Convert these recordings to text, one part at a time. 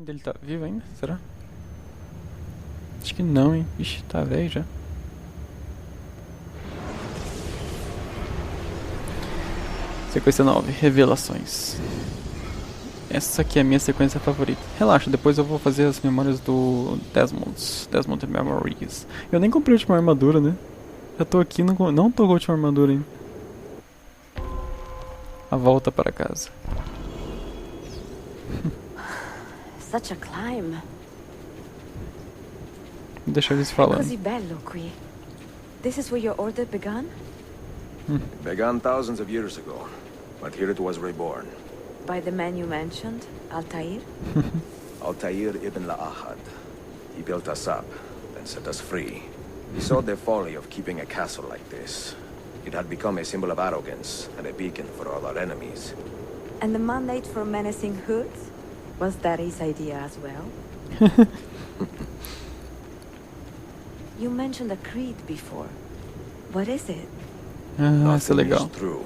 mãe dele tá viva ainda? Será? Acho que não, hein? Ixi, tá velho já. Sequência 9, revelações. Essa aqui é a minha sequência favorita. Relaxa, depois eu vou fazer as memórias do Desmond Memories. Eu nem comprei a última armadura, né? Eu tô aqui, não tô com a última armadura ainda. A volta para casa. Such a climb. Deixa eles falando. Così bello qui. This is where your order began? It began thousands of years ago, but here it was reborn. By the man you mentioned, Altair? Altair ibn La'ahad. He built us up, then set us free. He saw the folly of keeping a castle like this. It had become a symbol of arrogance and a beacon for all our enemies. And the mandate for menacing hoods? Was that his idea as well? You mentioned a creed before. What is it? Isso é Nothing legal. is true.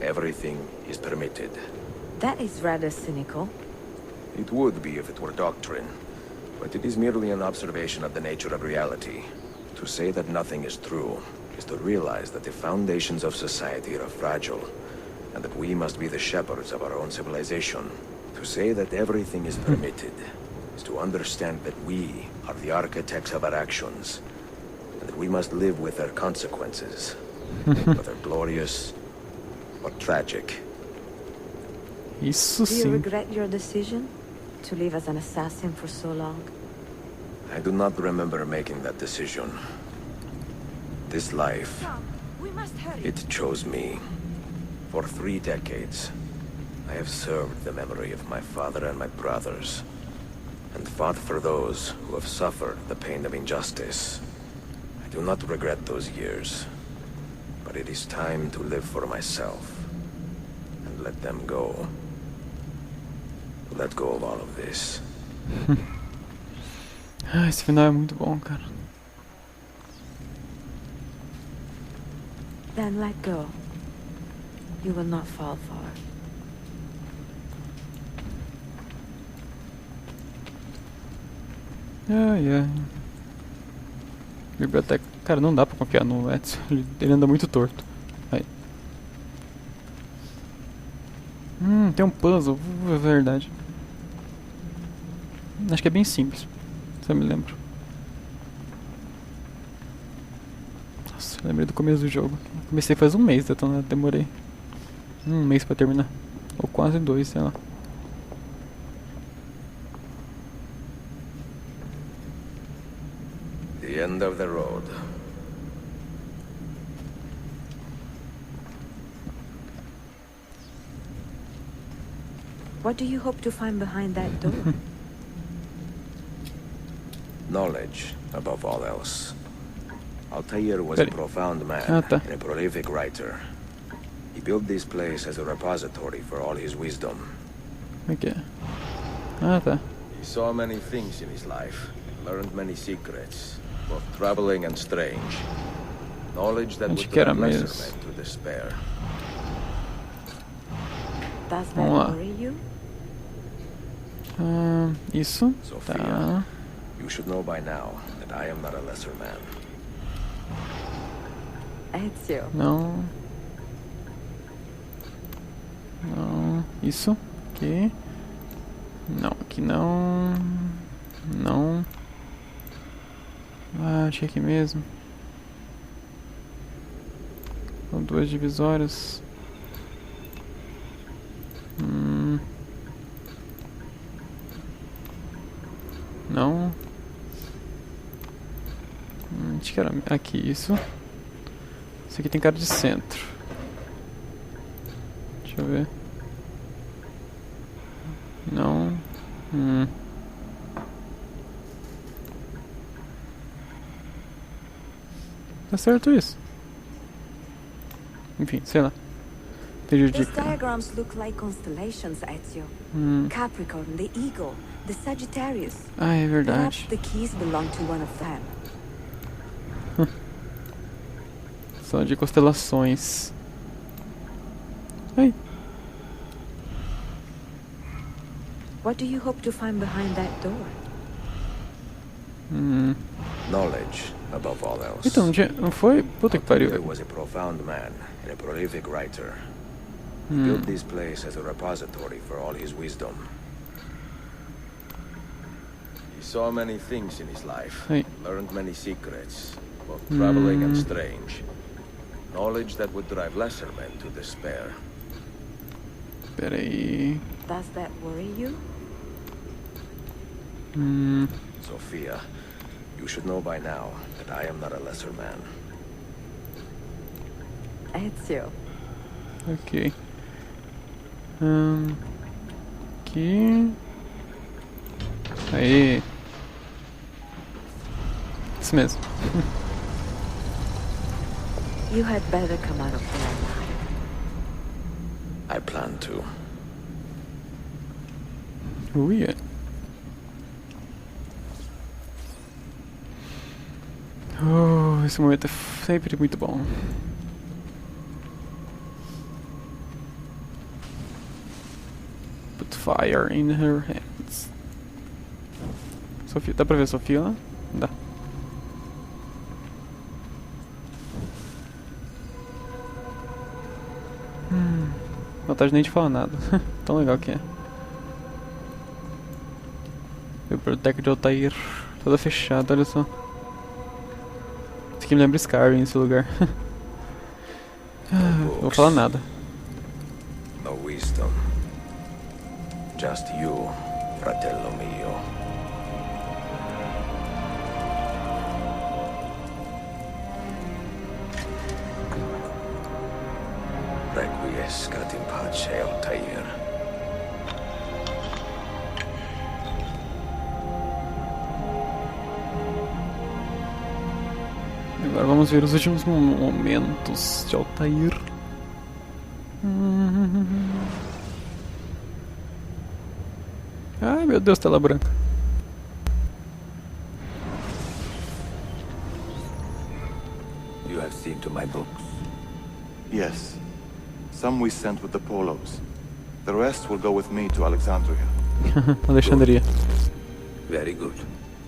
Everything is permitted. That is rather cynical. It would be if it were doctrine, but it is merely an observation of the nature of reality. To say that nothing is true is to realize that the foundations of society are fragile, and that we must be the shepherds of our own civilization. To say that everything is permitted is to understand that we are the architects of our actions, and that we must live with their consequences, whether glorious or tragic. Isso Do you sim. regret your decision to live as an assassin for so long? I do not remember making that decision. This life, We must hurry. it chose me. For 3 decades, I have served the memory of my father and my brothers, and fought for those who have suffered the pain of injustice. I do not regret those years, but it is time to live for myself, and let them go. Let go of all of this. Ah, esse final é muito bom, cara. Then let go. You will not fall far. Ai, ai. Biblioteca. Cara, não dá pra confiar no Edson. Ele anda muito torto. Aí. Tem um puzzle. É verdade. Acho que é bem simples. Se eu me lembro. Nossa, eu lembrei do começo do jogo. Comecei faz um mês, Detonado. Demorei 1 mês pra terminar. Ou quase 2, sei lá. The end of the road. What do you hope to find behind that door? Knowledge, above all else. Altair was Ready. a profound man tá. and a prolific writer. He built this place as a repository for all his wisdom. Como é que é? Ah, tá. He saw many things in his life, learned many secrets, both troubling and strange. Knowledge that Onde would que era drive lesser mesmo? men to despair. Does that Vamos lá. worry you? Isso. Sophia. Tá. You should know by now that I am not a lesser man. Ezio. Não. Não. Isso. Aqui. Não, aqui não. Não. Ah, achei aqui mesmo. São 2 divisórias. Não. Acho que era aqui, isso. Isso aqui tem cara de centro. Deixa eu ver. Não. Tá certo isso? Enfim, sei lá. These Prejudica. diagrams look like constellations, Ezio. Capricorn, the Eagle, the Sagittarius. Ah, é Perhaps verdade. the keys belong to one of them. São de constelações. Ai. What do you hope to find behind that door? Knowledge, above all else. Então, não foi? Puta que pariu. He was a profound man and a prolific writer. He built this place as a repository for all his wisdom. He saw many things in his life, learned many secrets, both troubling and strange. Knowledge that would drive lesser men to despair. Pera aí. Does that worry you? Sophia, you should know by now that I am not a lesser man. Ezio. Ok. Aqui. Aí. Isso mesmo. You had better come out of there alive. I plan to. Uia. Oh, esse momento é sempre muito bom. Put fire in her hands. Sofia, dá pra ver a Sofia lá? Dá. Vontade nem de falar nada. Tão legal que é. Biblioteca de Altair. Toda fechada, olha só. Isso aqui me lembra Skyrim, esse lugar. Não vou falar nada. No wisdom. Just you, fratello mio. Requiescat in pace, Altair. Agora vamos ver os últimos momentos de Altair. Ai meu Deus, tela branca. You have seen to my books. Yes. Some we sent with the Polos. The rest will go with me to Alexandria. Alexandria. Very good.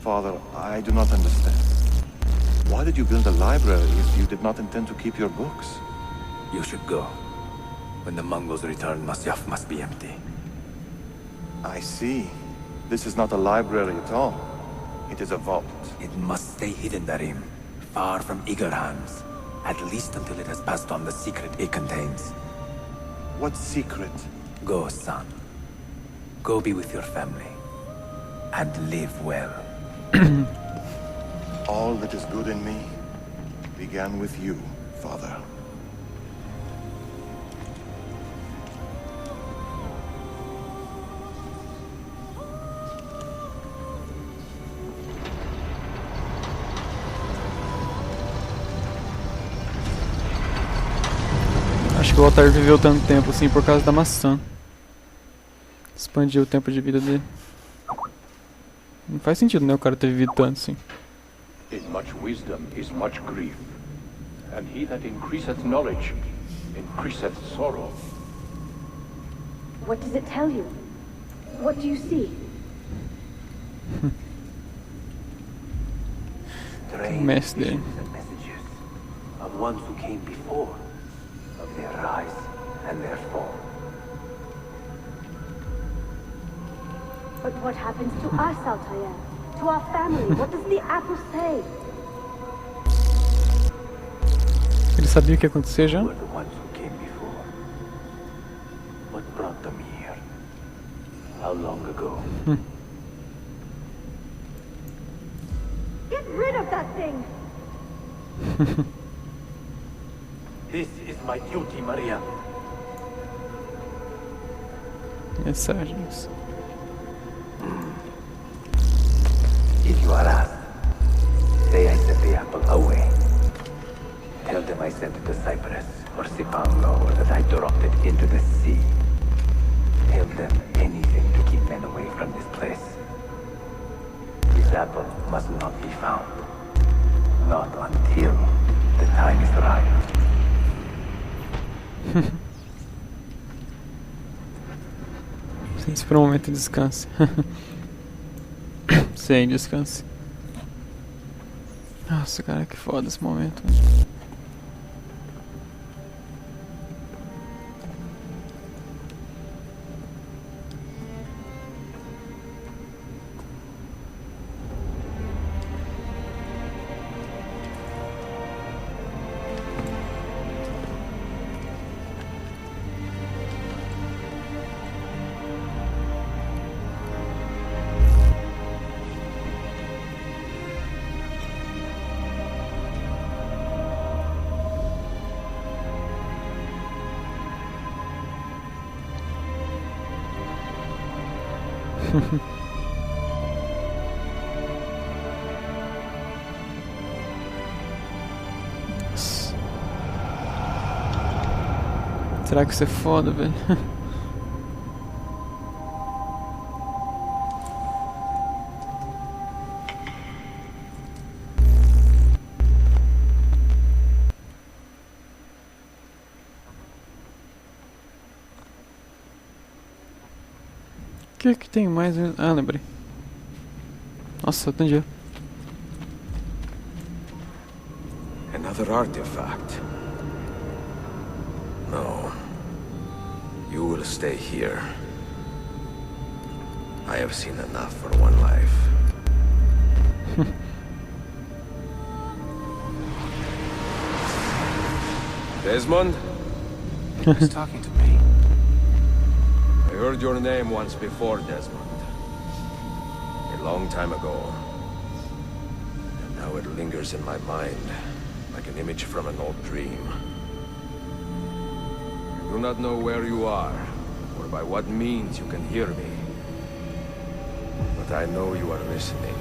Father, I do not understand. Why did you build a library if you did not intend to keep your books? You should go. When the Mongols return, Masyaf must be empty. I see. This is not a library at all. It is a vault. It must stay hidden, Darim. Far from eager hands. At least until it has passed on the secret it contains. What secret? Go, son. Go be with your family. And live well. All that is good in me began with you, Father. Acho que o Altair viveu tanto tempo assim por causa da maçã. Expandiu o tempo de vida dele. Não faz sentido, né, o cara ter vivido tanto assim. In much wisdom is much grief, and he that increaseth knowledge increaseth sorrow. What does it tell you? What do you see? Strange Mestre. visions and messages of ones who came before, of their rise and their fall. But what happens to us, Altair? To our family? What does the apple say? Ele sabia o que ia acontecer já? Were the ones who came before. What brought them here? How long ago? Get rid of that thing! This is my duty, Maria. Mensagens. If you are asked, say I sent the apple away. Tell them I sent it to Cyprus or Cipango or that I dropped it into the sea. Tell them anything to keep men away from this place. This apple must not be found. Not until the time is right. Espera um momento e descanse. Sim, descanse. Nossa, cara, que foda esse momento. Será que isso é foda, velho? O que que tem mais? Ah, lembrei. Nossa, entendi. Another artifact. No. You will stay here. I have seen enough for one life. Desmond? He's talking to me. I heard your name once before, Desmond. A long time ago. And now it lingers in my mind, like an image from an old dream. I do not know where you are, or by what means you can hear me. But I know you are listening.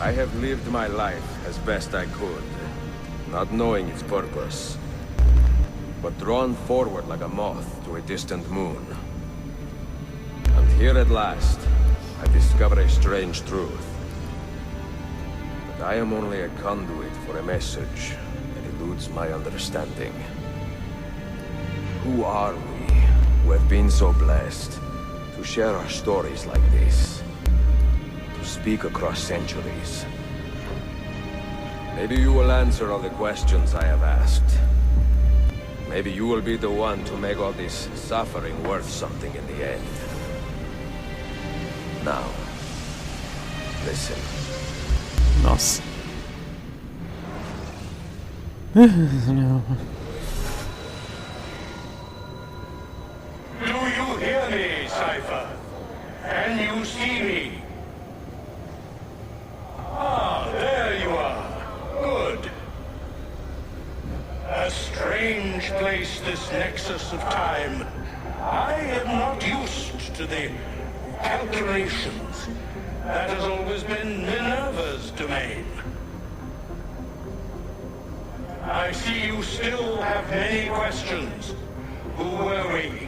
I have lived my life as best I could, not knowing its purpose, but drawn forward like a moth to a distant moon. And here at last, I discover a strange truth. That I am only a conduit for a message that eludes my understanding. Who are we, who have been so blessed, to share our stories like this? To speak across centuries? Maybe you will answer all the questions I have asked. Maybe you will be the one to make all this suffering worth something in the end. Now, listen. Nossa. Não. Do you hear me, Cypher? Can you see me? Ah, there you are. Good. A strange place, this nexus of time. I am not used to the calculations. That has always been Minerva's domain. I see you still have many questions. Who were we?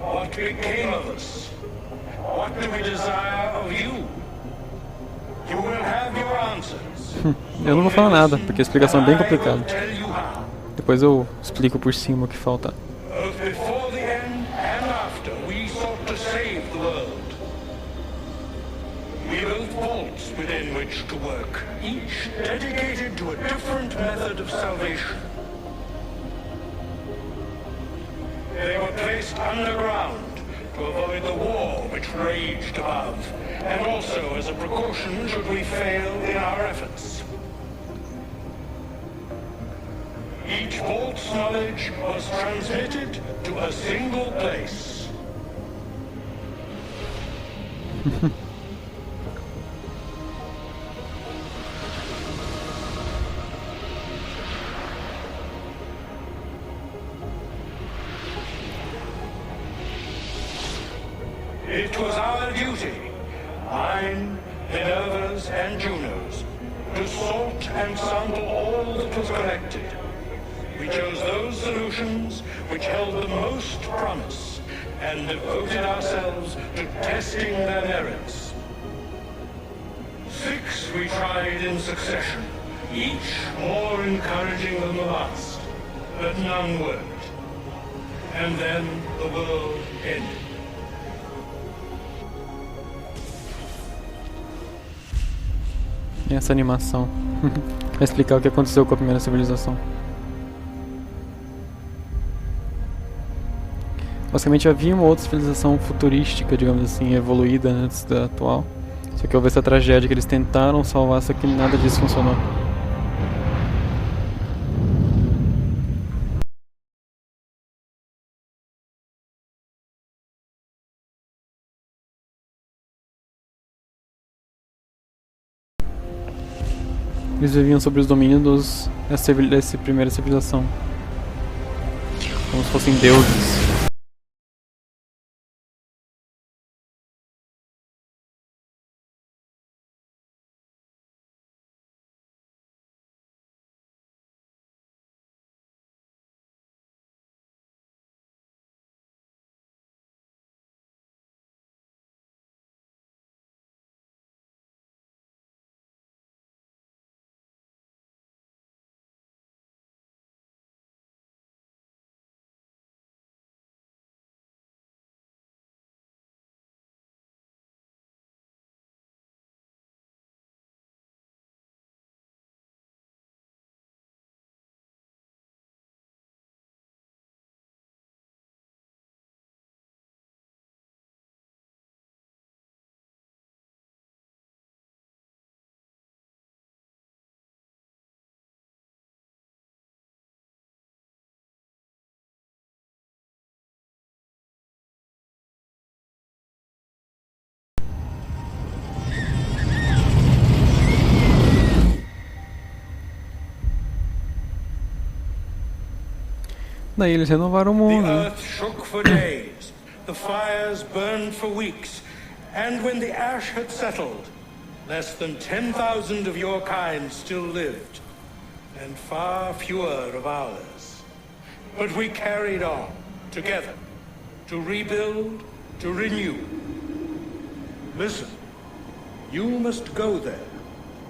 What became of us? What do we desire of you? You will have your answers. Eu não vou falar nada, porque a explicação é bem complicada. Depois eu explico por cima o que falta. Both before the end and after, we sought to save the world. We built vaults within which to work, each dedicated to a different method of salvation. They were placed underground to avoid the war which raged above, and also as a precaution should we fail in our efforts. Each vault's knowledge was transmitted to a single place. It was our duty, mine, Minerva's, and Juno's, to sort and sample all that was collected. We chose those solutions which held the most promise, and devoted ourselves to testing their merits. 6 we tried in succession, each more encouraging than the last, but none worked. And then the world ended. E essa animação vai explicar o que aconteceu com a primeira civilização. Basicamente havia uma outra civilização futurística, digamos assim, evoluída antes da atual. Só que houve essa tragédia que eles tentaram salvar, só que nada disso funcionou. Eles viviam sob os domínios dessa primeira civilização, como se fossem deuses. Daí eles renovaram o mundo. The earth shook for days, the fires burned for weeks, and when the ash had settled, less than 10,000 of your kind still lived, and far fewer of ours. But we carried on, together, to rebuild, to renew. Listen, you must go there,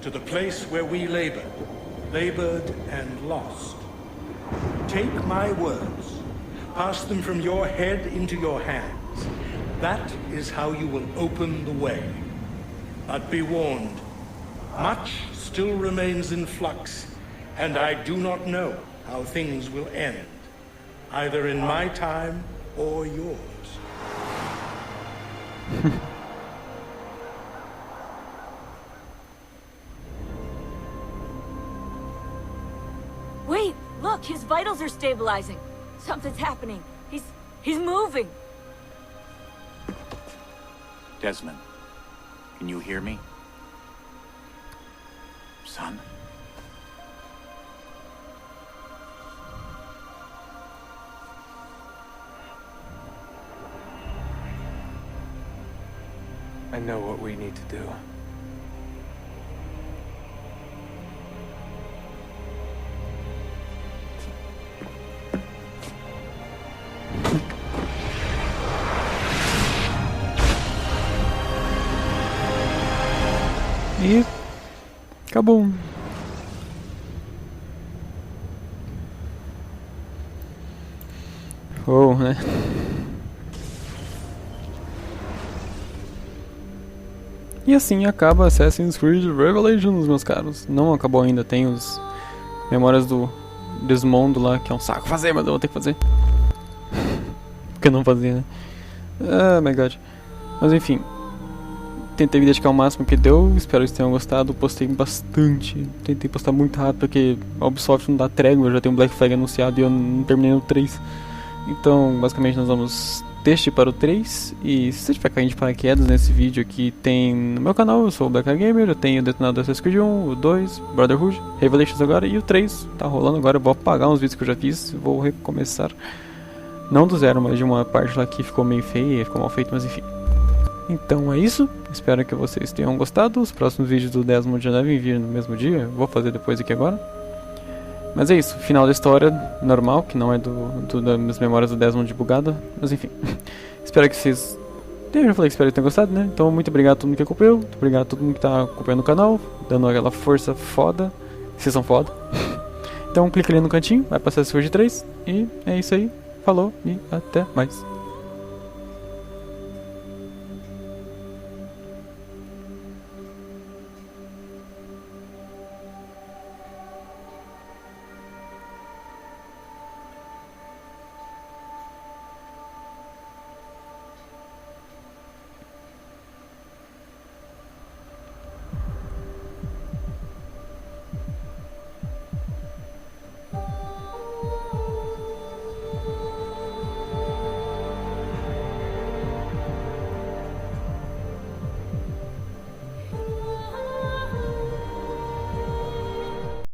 to the place where we labored and lost. Take my words, pass them from your head into your hands. That is how you will open the way. But be warned, much still remains in flux, and I do not know how things will end, either in my time or yours. Wait! Look, his vitals are stabilizing. Something's happening. He's moving. Desmond, can you hear me? Son? I know what we need to do. E acabou. Oh, né? E assim acaba Assassin's Creed Revelations, meus caros. Não acabou ainda, tem os memórias do Desmondo lá, que é um saco fazer, mas eu vou ter que fazer. Porque eu não fazia, né? Ah, my god. Mas enfim, tentei me dedicar ao máximo que deu, espero que vocês tenham gostado. Postei bastante, tentei postar muito rápido porque a Ubisoft não dá trégua, eu já tenho um Black Flag anunciado e eu não terminei no 3. Então, basicamente nós vamos deste para o 3. E se você tiver caindo de paraquedas nesse vídeo aqui, tem no meu canal, eu sou o Blackaio Gamer, eu tenho o Detonado Assassin's Creed 1, o 2, Brotherhood, Revelations agora e o 3 tá rolando agora. Eu vou apagar uns vídeos que eu já fiz, vou recomeçar. Não do zero, mas de uma parte lá que ficou meio feia, ficou mal feito, mas enfim. Então é isso, espero que vocês tenham gostado. Os próximos vídeos do Desmond já devem vir no mesmo dia, vou fazer depois aqui agora. Mas é isso, final da história normal, que não é das memórias do Desmond bugada, mas enfim. Espero que vocês... Eu já falei que espero que tenham gostado, né? Então muito obrigado a todo mundo que acompanhou. Muito obrigado a todo mundo que tá acompanhando o canal, dando aquela força foda. Vocês são foda. Então clica ali no cantinho, vai passar esse de 3. E é isso aí. Falou e até mais.